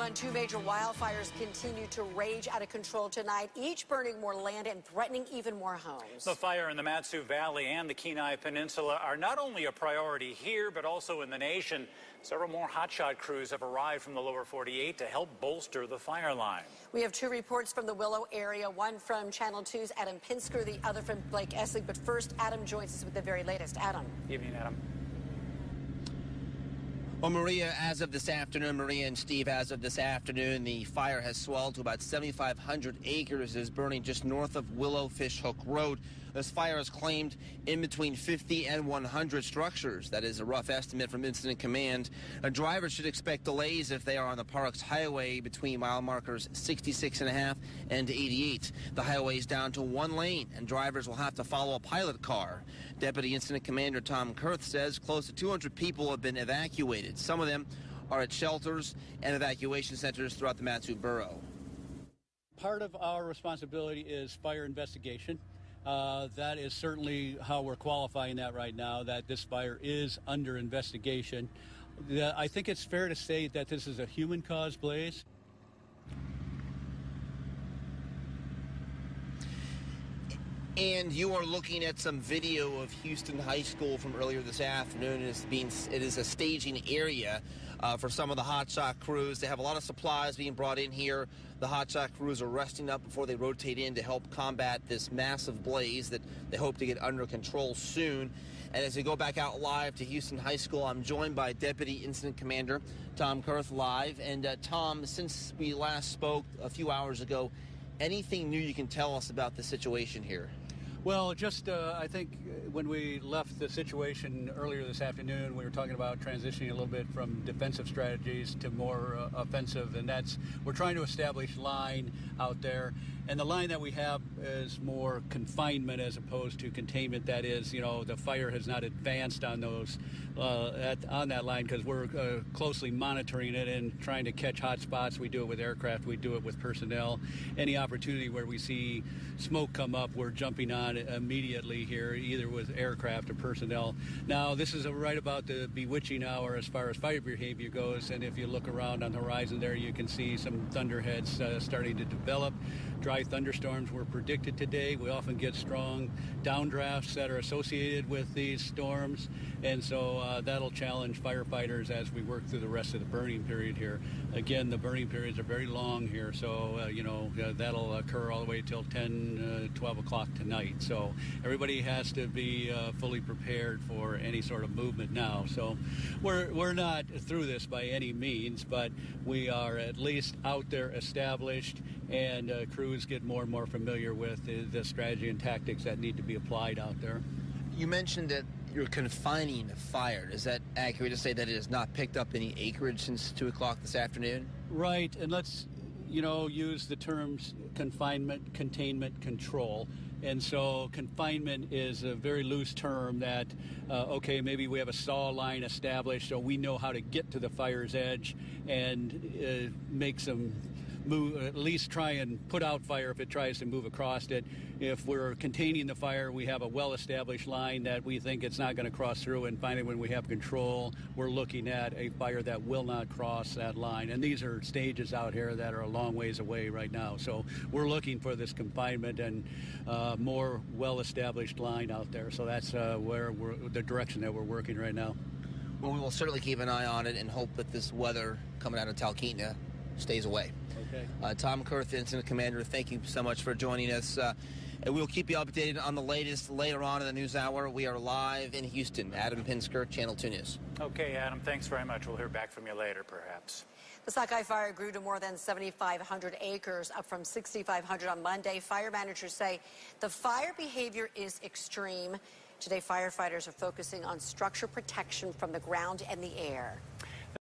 everyone. Two major wildfires continue to rage out of control tonight, each burning more land and threatening even more homes. The fire in the Matsu Valley and the Kenai Peninsula are not only a priority here, but also in the nation. Several more hotshot crews have arrived from the lower 48 to help bolster the fire line. We have two reports from the Willow area, one from Channel 2's Adam Pinsker, the other from Blake Essling. But first, Adam joins us with the very latest. Adam. Evening, Adam. Well, Maria, as of this afternoon, Maria and Steve, as of this afternoon, the fire has swelled to about 7,500 acres. It is burning just north of Willow Fish Hook Road. This fire has claimed in between 50 and 100 structures. That is a rough estimate from Incident Command. Drivers should expect delays if they are on the Parks Highway between mile markers 66.5 and 88. The highway is down to one lane, and drivers will have to follow a pilot car. Deputy Incident Commander Tom Kurth says close to 200 people have been evacuated. Some of them are at shelters and evacuation centers throughout the Matsu Borough. Part of our responsibility is fire investigation. That is certainly how we're qualifying that right now, that this fire is under investigation. I think it's fair to say that this is a human-caused blaze. And you are looking at some video of Houston High School from earlier this afternoon. It is a staging area for some of the hotshot crews. They have a lot of supplies being brought in here. The hotshot crews are resting up before they rotate in to help combat this massive blaze that they hope to get under control soon. And as we go back out live to Houston High School, I'm joined by Deputy Incident Commander Tom Kurth live. And Tom, since we last spoke a few hours ago, anything new you can tell us about the situation here? Well, just I think when we left the situation earlier this afternoon, we were talking about transitioning a little bit from defensive strategies to more offensive, and we're trying to establish line out there. And the line that we have is more confinement as opposed to containment. That is, the fire has not advanced on those on that line because we're closely monitoring it and trying to catch hot spots. We do it with aircraft. We do it with personnel. Any opportunity where we see smoke come up, we're jumping on it immediately here, either with aircraft or personnel. Now, this is right about the bewitching hour as far as fire behavior goes, and if you look around on the horizon there, you can see some thunderheads starting to develop. Dry thunderstorms were predicted today. We often get strong downdrafts that are associated with these storms, and so that'll challenge firefighters as we work through the rest of the burning period here. Again, the burning periods are very long here, so that'll occur all the way till 10, 12 o'clock tonight. So everybody has to be fully prepared for any sort of movement now. So we're not through this by any means, but we are at least out there established, and crews get more and more familiar with the strategy and tactics that need to be applied out there. You mentioned that you're confining the fire. Is that accurate to say that it has not picked up any acreage since 2 o'clock this afternoon? Right, and let's use the terms confinement, containment, control. And so confinement is a very loose term that, maybe we have a saw line established so we know how to get to the fire's edge and make some move, at least try and put out fire if it tries to move across it. If we're containing the fire, we have a well-established line that we think it's not going to cross through, and finally when we have control, we're looking at a fire that will not cross that line. And these are stages out here that are a long ways away right now. So we're looking for this confinement and more well-established line out there. So that's the direction that we're working right now. Well, we will certainly keep an eye on it and hope that this weather coming out of Talkeetna stays away. Okay. Tom Kurth, Incident Commander, thank you so much for joining us. And we'll keep you updated on the latest later on in the news hour. We are live in Houston. Adam Pinsker, Channel 2 News. Okay, Adam, thanks very much. We'll hear back from you later, perhaps. The Sockeye Fire grew to more than 7,500 acres, up from 6,500 on Monday. Fire managers say the fire behavior is extreme. Today, firefighters are focusing on structure protection from the ground and the air.